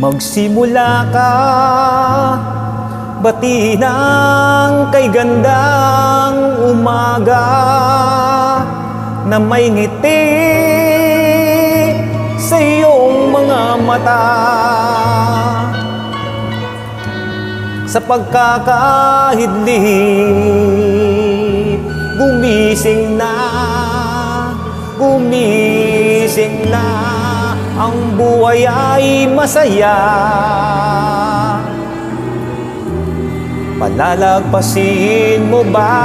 Magsimula ka, bati ng kay gandang umaga na may ngiti sa iyong mga mata. Sa pagkakahidlip, gumising na, ang buhay ay masaya. Palalagpasin mo ba?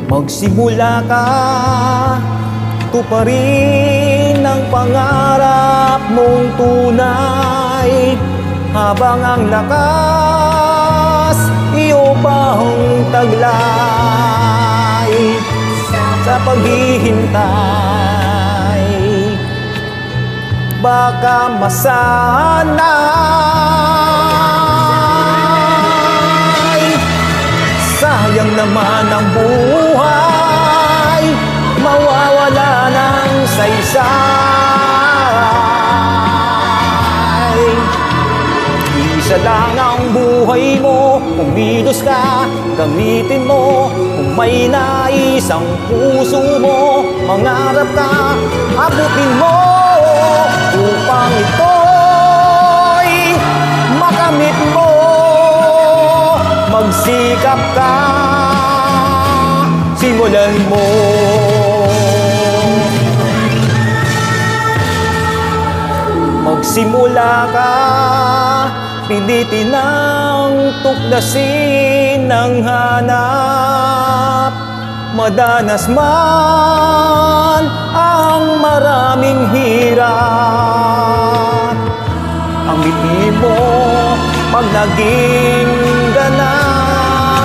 Magsimula ka, tuparin ang pangarap mong tunay, habang ang lakas iyo pang taglay. Sa paghihintay, baka masanay. Sayang naman ang buhay, mawawala ng saysay. Isa lang ang buhay mo, kumilos ka, gamitin mo. Kung may nais ang puso mo, mangarap ka, abutin mo, upang ito'y makamit mo. Magsikap ka, simulan mo. Magsimula ka, pilitin ang tuklasin ng hanap. Madanas man ang maraming hirap, ang ngiti mo pag naging ganap.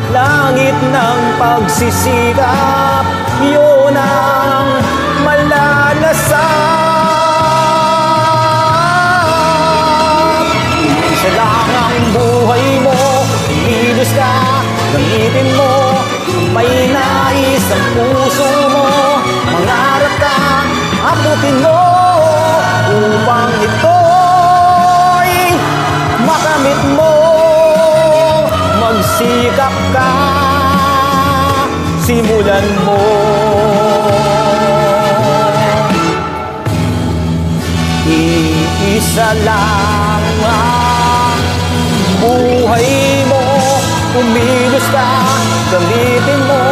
Langit ng pagsisikap, yun ang malalasap. Isa lang ang buhay mo, kilos ka, gamitin mo. May nais ang puso mo, mangarap ka, abutin mo, upang ito'y makamit mo. Magsikap ka, simulan mo. Iisa lang ang buhay mo, kumilos ka, gamitin mo.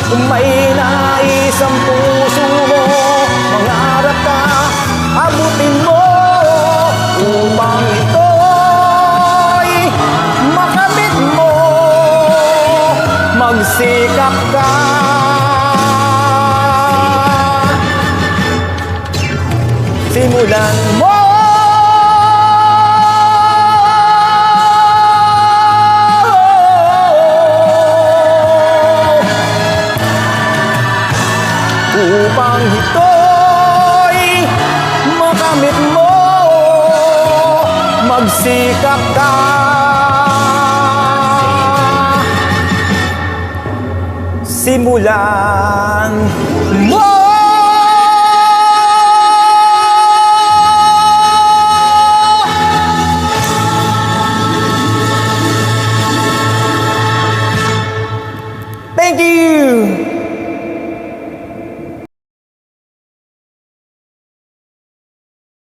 Kung may nais ang puso mo, mangarap ka, abutin mo, upang ito'y makamit mo. Magsikap ka, simulan mo. Upang ito'y makamit mo, magsikap ka, simulan mo.